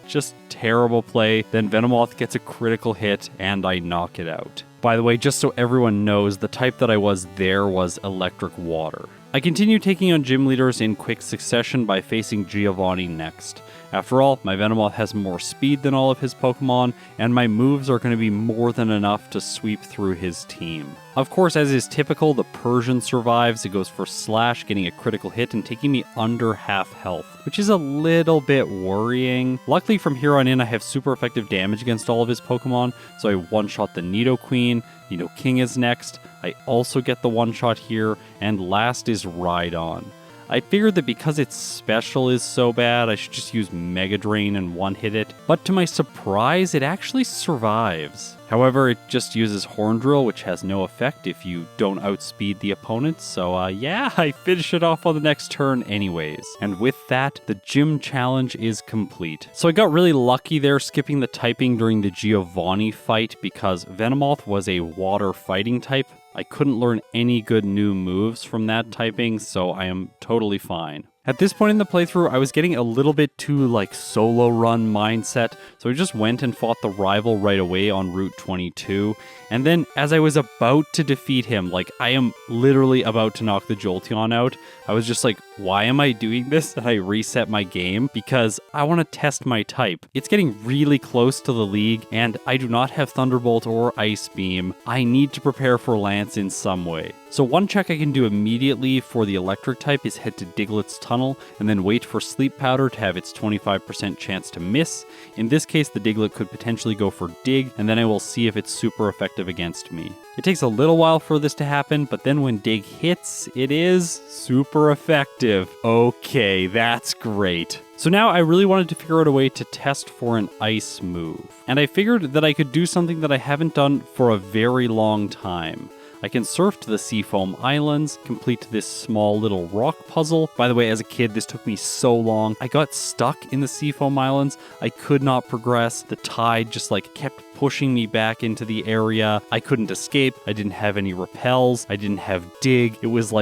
Just terrible play. Then Venomoth gets a critical hit, and I knock it out. By the way, just so everyone knows, the type that I was there was Electric Water. I continue taking on gym leaders in quick succession by facing Giovanni next. After all, my Venomoth has more speed than all of his Pokemon, and my moves are going to be more than enough to sweep through his team. Of course, as is typical, the Persian survives. It goes for Slash, getting a critical hit and taking me under half health, which is a little bit worrying. Luckily, from here on in, I have super effective damage against all of his Pokemon, so I one-shot the Nidoqueen. Nidoking is next. I also get the one-shot here, and last is Rhydon. I figured that because its special is so bad, I should just use Mega Drain and one-hit it, but to my surprise, it actually survives. However, it just uses Horn Drill, which has no effect if you don't outspeed the opponent, so yeah, I finish it off on the next turn anyways. And with that, the gym challenge is complete. So I got really lucky there skipping the typing during the Giovanni fight because Venomoth was a water fighting type. I couldn't learn any good new moves from that typing, so I am totally fine. At this point in the playthrough, I was getting a little bit too solo run mindset, so I just went and fought the rival right away on Route 22, and then as I was about to defeat him, I am literally about to knock the Jolteon out, I was just like, why am I doing this? And I reset my game because I want to test my type. It's getting really close to the league, and I do not have Thunderbolt or Ice Beam. I need to prepare for Lance in some way. So one check I can do immediately for the electric type is head to Diglett's Tunnel and then wait for Sleep Powder to have its 25% chance to miss. In this case, the Diglett could potentially go for Dig, and then I will see if it's super effective against me. It takes a little while for this to happen, but then when Dig hits, it is super effective. Okay, that's great. So now I really wanted to figure out a way to test for an ice move. And I figured that I could do something that I haven't done for a very long time. I can surf to the Seafoam Islands, complete this small little rock puzzle. By the way, as a kid, this took me so long. I got stuck in the Seafoam Islands. I could not progress. The tide just kept pushing me back into the area. I couldn't escape. I didn't have any repels. I didn't have Dig. It was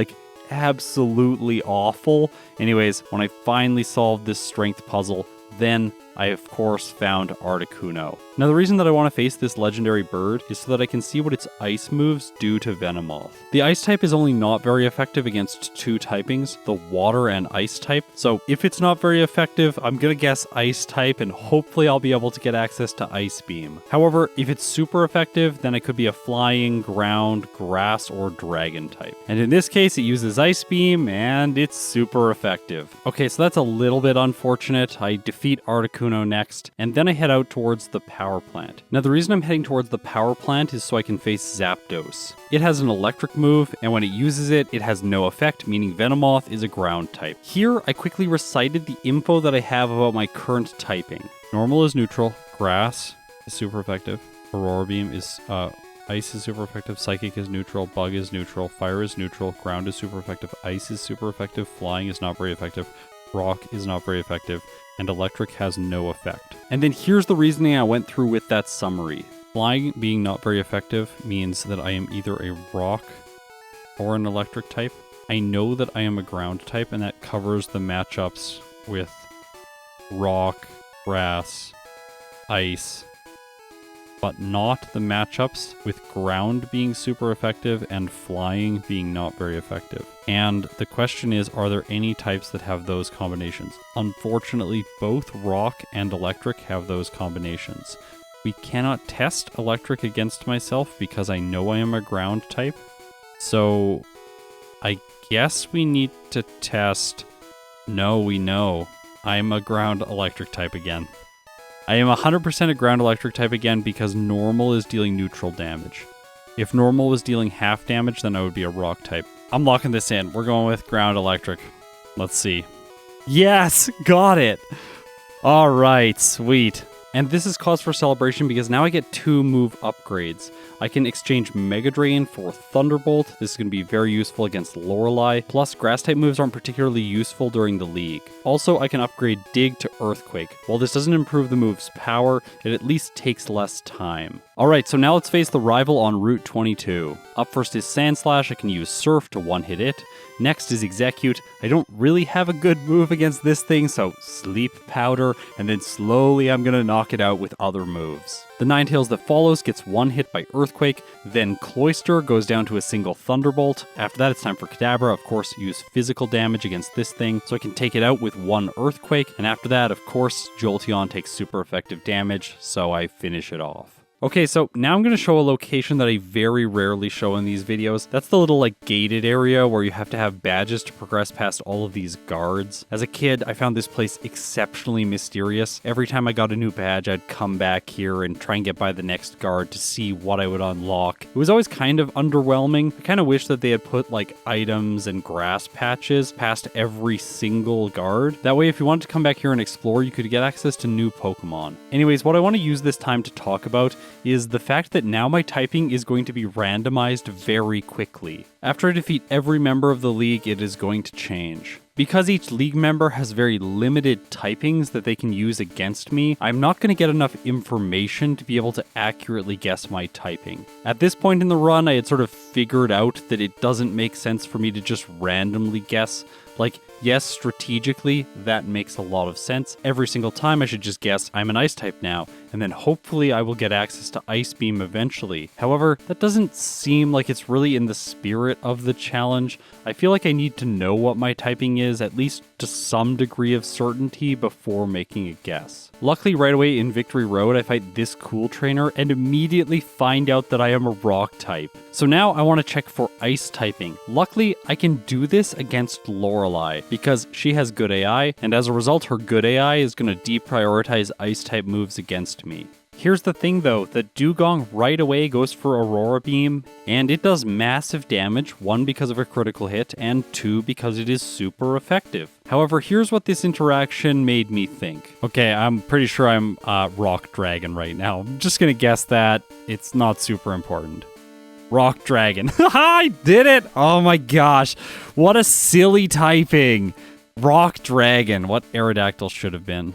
absolutely awful. Anyways, when I finally solved this strength puzzle, then I of course found Articuno. Now the reason that I want to face this legendary bird is so that I can see what its ice moves do to Venomoth. The ice type is only not very effective against two typings, the water and ice type, so if it's not very effective, I'm gonna guess ice type and hopefully I'll be able to get access to Ice Beam. However, if it's super effective, then it could be a flying, ground, grass, or dragon type. And in this case, it uses Ice Beam and it's super effective. Okay, so that's a little bit unfortunate. I defeat Articuno next, and then I head out towards the power plant. Now the reason I'm heading towards the power plant is so I can face Zapdos. It has an electric move, and when it uses it, it has no effect, meaning Venomoth is a ground type. Here, I quickly recited the info that I have about my current typing. Normal is neutral, grass is super effective, Aurora Beam is, ice is super effective, psychic is neutral, bug is neutral, fire is neutral, ground is super effective, ice is super effective, flying is not very effective, rock is not very effective, and electric has no effect. And then here's the reasoning I went through with that summary. Flying being not very effective means that I am either a rock or an electric type. I know that I am a ground type, and that covers the matchups with rock, grass, ice, but not the matchups with ground being super effective and flying being not very effective. And the question is, are there any types that have those combinations? Unfortunately, both rock and electric have those combinations. We cannot test electric against myself because I know I am a ground type. So I guess we need to test... No, we know. I'm a ground electric type again. I am 100% a ground electric type again because normal is dealing neutral damage. If normal was dealing half damage, then I would be a rock type. I'm locking this in. We're going with ground electric. Let's see. Yes! Got it! Alright, sweet. And this is cause for celebration because now I get 2 move upgrades. I can exchange Mega Drain for Thunderbolt. This is going to be very useful against Lorelei. Plus, grass-type moves aren't particularly useful during the league. Also, I can upgrade Dig to Earthquake. While this doesn't improve the move's power, it at least takes less time. Alright, so now let's face the rival on Route 22. Up first is Sandslash. I can use Surf to one-hit it. Next is Execute. I don't really have a good move against this thing, so Sleep Powder, and then slowly I'm gonna knock it out with other moves. The Ninetales that follows gets one hit by Earthquake, then Cloyster goes down to a single Thunderbolt. After that, it's time for Kadabra. Of course, use physical damage against this thing, so I can take it out with 1 Earthquake, and after that, of course, Jolteon takes super effective damage, so I finish it off. Okay, so now I'm going to show a location that I very rarely show in these videos. That's the little gated area where you have to have badges to progress past all of these guards. As a kid, I found this place exceptionally mysterious. Every time I got a new badge, I'd come back here and try and get by the next guard to see what I would unlock. It was always kind of underwhelming. I kind of wish that they had put items and grass patches past every single guard. That way, if you wanted to come back here and explore, you could get access to new Pokemon. Anyways, what I want to use this time to talk about is the fact that now my typing is going to be randomized very quickly. After I defeat every member of the league, it is going to change. Because each league member has very limited typings that they can use against me, I'm not going to get enough information to be able to accurately guess my typing. At this point in the run, I had sort of figured out that it doesn't make sense for me to just randomly guess. Yes, strategically, that makes a lot of sense. Every single time I should just guess I'm an ice type now, and then hopefully I will get access to Ice Beam eventually. However, that doesn't seem like it's really in the spirit of the challenge. I feel like I need to know what my typing is, at least to some degree of certainty, before making a guess. Luckily, right away in Victory Road, I fight this cool trainer and immediately find out that I am a rock type. So now I want to check for ice typing. Luckily, I can do this against Lorelei because she has good AI, and as a result, her good AI is going to deprioritize ice type moves against me. Here's the thing though, the Dugong right away goes for Aurora Beam, and it does massive damage, 1 because of a critical hit, and 2 because it is super effective. However, here's what this interaction made me think. Okay, I'm pretty sure I'm Rock Dragon right now. I'm just gonna guess that. It's not super important. Rock Dragon. I did it! Oh my gosh, what a silly typing. Rock Dragon, what Aerodactyl should have been.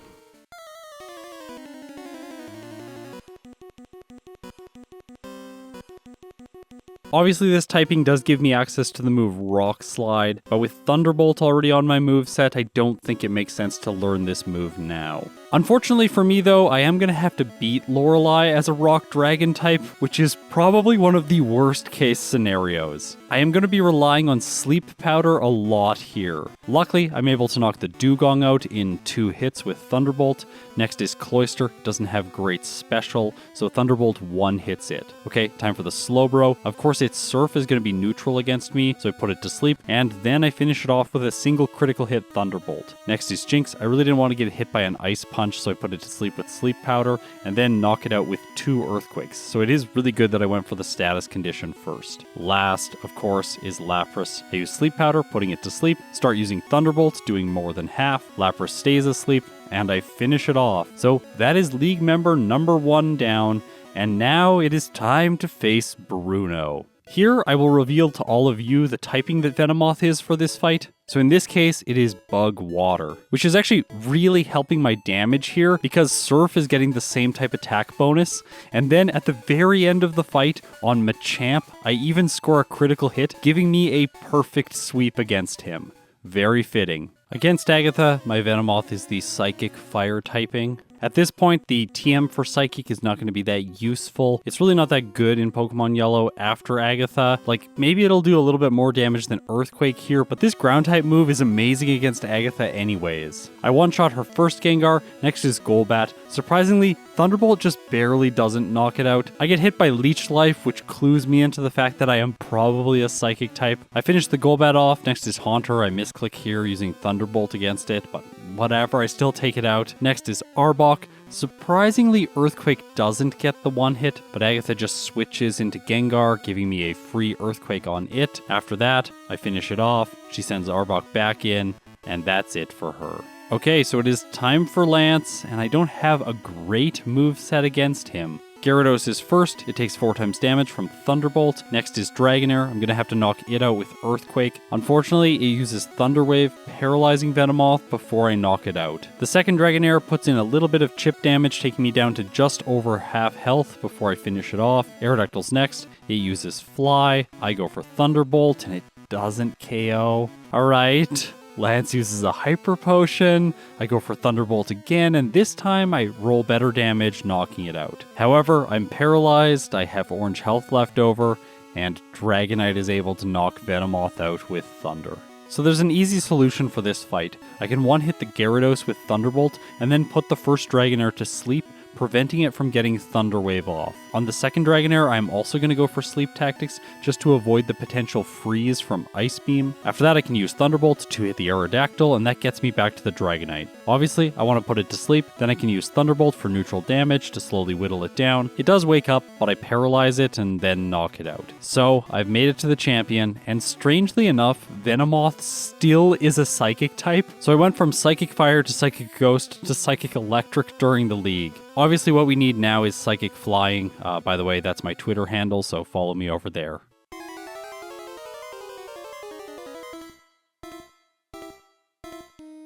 Obviously, this typing does give me access to the move Rock Slide, but with Thunderbolt already on my moveset, I don't think it makes sense to learn this move now. Unfortunately for me though, I am going to have to beat Lorelei as a rock dragon type, which is probably one of the worst case scenarios. I am going to be relying on sleep powder a lot here. Luckily, I'm able to knock the Dugong out in 2 hits with Thunderbolt. Next is Cloyster, doesn't have great special, so Thunderbolt 1 hits it. Okay, time for the Slowbro. Of course, its Surf is going to be neutral against me, so I put it to sleep, and then I finish it off with a single critical hit Thunderbolt. Next is Jinx. I really didn't want to get hit by an Ice Punch, so I put it to sleep with Sleep Powder, and then knock it out with 2 Earthquakes. So it is really good that I went for the status condition first. Last, of course, is Lapras. I use Sleep Powder, putting it to sleep, start using Thunderbolt, doing more than half. Lapras stays asleep, and I finish it off. So that is League member number 1 down, and now it is time to face Bruno. Here, I will reveal to all of you the typing that Venomoth is for this fight. So in this case, it is Bug Water, which is actually really helping my damage here because Surf is getting the same type attack bonus. And then at the very end of the fight on Machamp, I even score a critical hit, giving me a perfect sweep against him. Very fitting. Against Agatha, my Venomoth is the Psychic Fire typing. At this point, the TM for Psychic is not going to be that useful. It's really not that good in Pokemon Yellow after Agatha. Like, maybe it'll do a little bit more damage than Earthquake here, but this Ground-type move is amazing against Agatha anyways. I one-shot her first Gengar, next is Golbat. Surprisingly, Thunderbolt just barely doesn't knock it out. I get hit by Leech Life, which clues me into the fact that I am probably a Psychic type. I finish the Golbat off, next is Haunter. I misclick here using Thunderbolt against it, but whatever, I still take it out. Next is Arbok. Surprisingly, Earthquake doesn't get the 1 hit, but Agatha just switches into Gengar, giving me a free Earthquake on it. After that, I finish it off. She sends Arbok back in, and that's it for her. Okay, so it is time for Lance, and I don't have a great moveset against him. Gyarados is first, it takes 4 times damage from Thunderbolt. Next is Dragonair, I'm going to have to knock it out with Earthquake. Unfortunately, it uses Thunder Wave, paralyzing Venomoth before I knock it out. The second Dragonair puts in a little bit of chip damage, taking me down to just over half health before I finish it off. Aerodactyl's next, it uses Fly. I go for Thunderbolt, and it doesn't KO. Alright. Lance uses a Hyper Potion, I go for Thunderbolt again, and this time I roll better damage, knocking it out. However, I'm paralyzed, I have orange health left over, and Dragonite is able to knock Venomoth out with Thunder. So there's an easy solution for this fight. I can one-hit the Gyarados with Thunderbolt, and then put the first Dragonair to sleep, preventing it from getting Thunder Wave off. On the second Dragonair, I'm also going to go for Sleep Tactics, just to avoid the potential freeze from Ice Beam. After that, I can use Thunderbolt to hit the Aerodactyl, and that gets me back to the Dragonite. Obviously, I want to put it to sleep, then I can use Thunderbolt for neutral damage to slowly whittle it down. It does wake up, but I paralyze it and then knock it out. So, I've made it to the champion, and strangely enough, Venomoth still is a Psychic type. So I went from Psychic Fire to Psychic Ghost to Psychic Electric during the league. Obviously, what we need now is Psychic Flying. By the way, that's my Twitter handle, so follow me over there.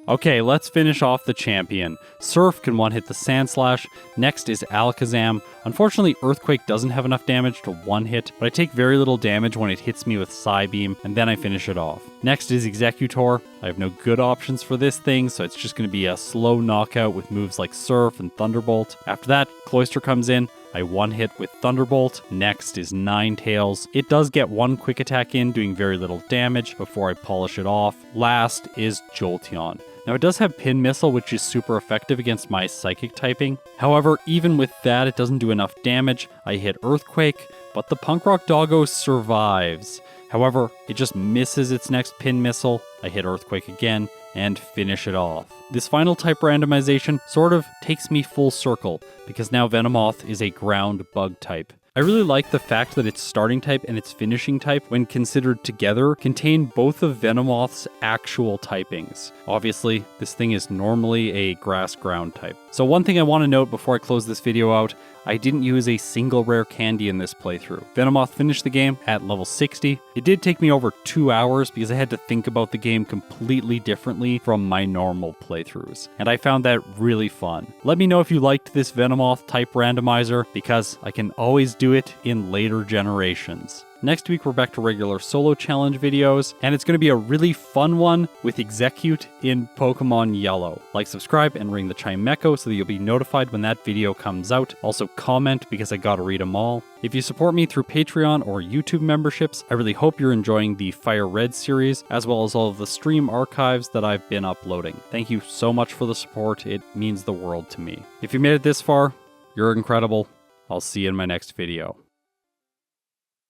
Okay, let's finish off the champion. Surf can one-hit the Sandslash. Next is Alakazam. Unfortunately, Earthquake doesn't have enough damage to one-hit, but I take very little damage when it hits me with Psybeam, and then I finish it off. Next is Executor. I have no good options for this thing, so it's just going to be a slow knockout with moves like Surf and Thunderbolt. After that, Cloyster comes in. I one-hit with Thunderbolt. Next is Ninetales. It does get 1 quick attack in, doing very little damage before I polish it off. Last is Jolteon. Now it does have Pin Missile, which is super effective against my Psychic typing. However, even with that, it doesn't do enough damage. I hit Earthquake, but the Punk Rock Doggo survives. However, it just misses its next Pin Missile. I hit Earthquake again, and finish it off. This final type randomization sort of takes me full circle, because now Venomoth is a ground bug type. I really like the fact that its starting type and its finishing type, when considered together, contain both of Venomoth's actual typings. Obviously, this thing is normally a grass ground type. So one thing I want to note before I close this video out, I didn't use a single rare candy in this playthrough. Venomoth finished the game at level 60. It did take me over 2 hours because I had to think about the game completely differently from my normal playthroughs, and I found that really fun. Let me know if you liked this Venomoth type randomizer, because I can always do it in later generations. Next week, we're back to regular solo challenge videos, and it's going to be a really fun one with Execute in Pokemon Yellow. Like, subscribe, and ring the chime echo so that you'll be notified when that video comes out. Also comment, because I gotta read them all. If you support me through Patreon or YouTube memberships, I really hope you're enjoying the Fire Red series, as well as all of the stream archives that I've been uploading. Thank you so much for the support. It means the world to me. If you made it this far, you're incredible. I'll see you in my next video.